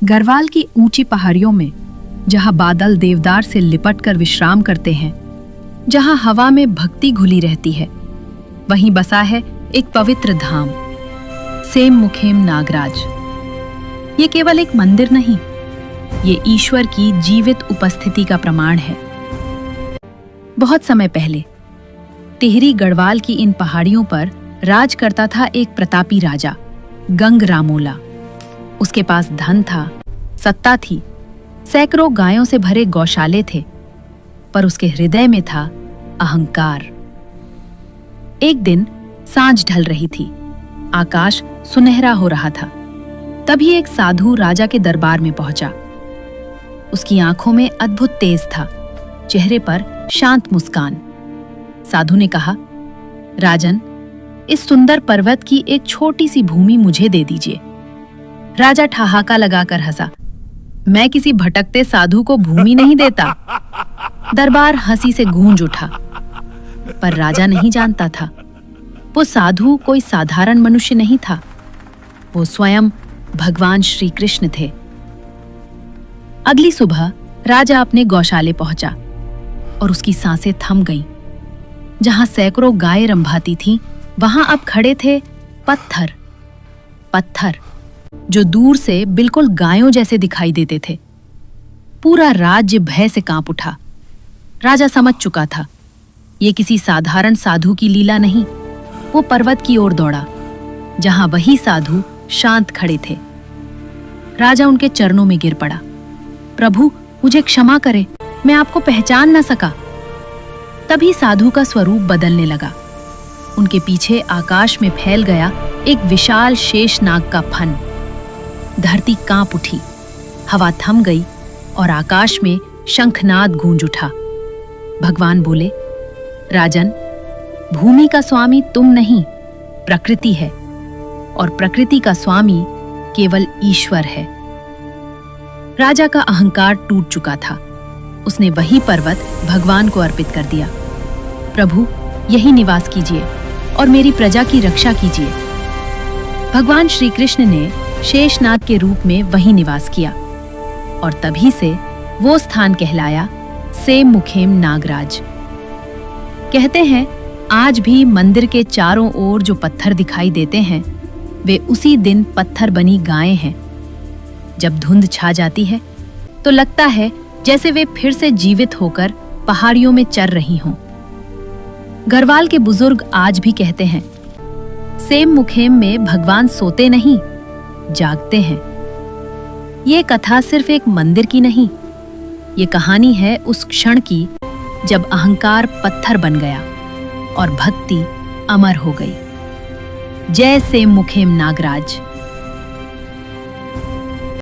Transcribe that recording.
गढ़वाल की ऊंची पहाड़ियों में, जहां बादल देवदार से लिपट कर विश्राम करते हैं, जहां हवा में भक्ति घुली रहती है, वहीं बसा है एक पवित्र धाम, सेम मुखेम नागराज। ये केवल एक मंदिर नहीं, ये ईश्वर की जीवित उपस्थिति का प्रमाण है। बहुत समय पहले टिहरी गढ़वाल की इन पहाड़ियों पर राज करता था एक प्रतापी राजा, गंग रामोला। उसके पास धन था, सत्ता थी, सैकड़ों गायों से भरे गौशाले थे, पर उसके हृदय में था अहंकार। एक दिन सांझ ढल रही थी, आकाश सुनहरा हो रहा था। तभी एक साधु राजा के दरबार में पहुंचा। उसकी आंखों में अद्भुत तेज था, चेहरे पर शांत मुस्कान। साधु ने कहा, राजन, इस सुंदर पर्वत की एक छोटी सी भूमि मुझे दे दीजिए। राजा ठहाका लगाकर हंसा, मैं किसी भटकते साधु को भूमि नहीं देता। दरबार हंसी से गूंज उठा, पर राजा नहीं जानता था, वो साधु कोई साधारण मनुष्य नहीं था, वो स्वयं भगवान श्री कृष्ण थे। अगली सुबह राजा अपने गौशाले पहुंचा और उसकी सांसें थम गईं। जहां सैकड़ों गायें रंभाती थीं, वहां अब खड़े थे पत्थर, पत्थर जो दूर से बिल्कुल गायों जैसे दिखाई देते थे। पूरा राज्य भय से कांप उठा। राजा समझ चुका था, ये किसी साधारण साधु की लीला नहीं। वो पर्वत की ओर दौड़ा, जहां वही साधु शांत खड़े थे। राजा उनके चरणों में गिर पड़ा। प्रभु, मुझे क्षमा करें, मैं आपको पहचान न सका। तभी साधु का स्वरूप बदलने लगा। उनके पीछे आकाश में फैल गया एक विशाल शेषनाग का फन। धरती कांप उठी, हवा थम गई और आकाश में शंखनाद गूंज उठा। भगवान बोले, राजन, भूमि का स्वामी तुम नहीं, प्रकृति है, और प्रकृति का स्वामी केवल ईश्वर है। राजा का अहंकार टूट चुका था। उसने वही पर्वत भगवान को अर्पित कर दिया। प्रभु, यही निवास कीजिए और मेरी प्रजा की रक्षा कीजिए। भगवान श्री कृष्ण ने शेषनाग के रूप में वहीं निवास किया और तभी से वो स्थान कहलाया सेम मुखेम नागराज। कहते हैं, आज भी मंदिर के चारों ओर जो पत्थर दिखाई देते हैं, वे उसी दिन पत्थर बनी गायें हैं। जब धुंध छा जाती है तो लगता है जैसे वे फिर से जीवित होकर पहाड़ियों में चर रही हों। गढ़वाल के बुजुर्ग आज भी कहते हैं, सेम मुखेम में भगवान सोते नहीं, जागते हैं। ये कथा सिर्फ एक मंदिर की नहीं, ये कहानी है उस क्षण की जब अहंकार पत्थर बन गया और भक्ति अमर हो गई। जय सेम मुखेम नागराज।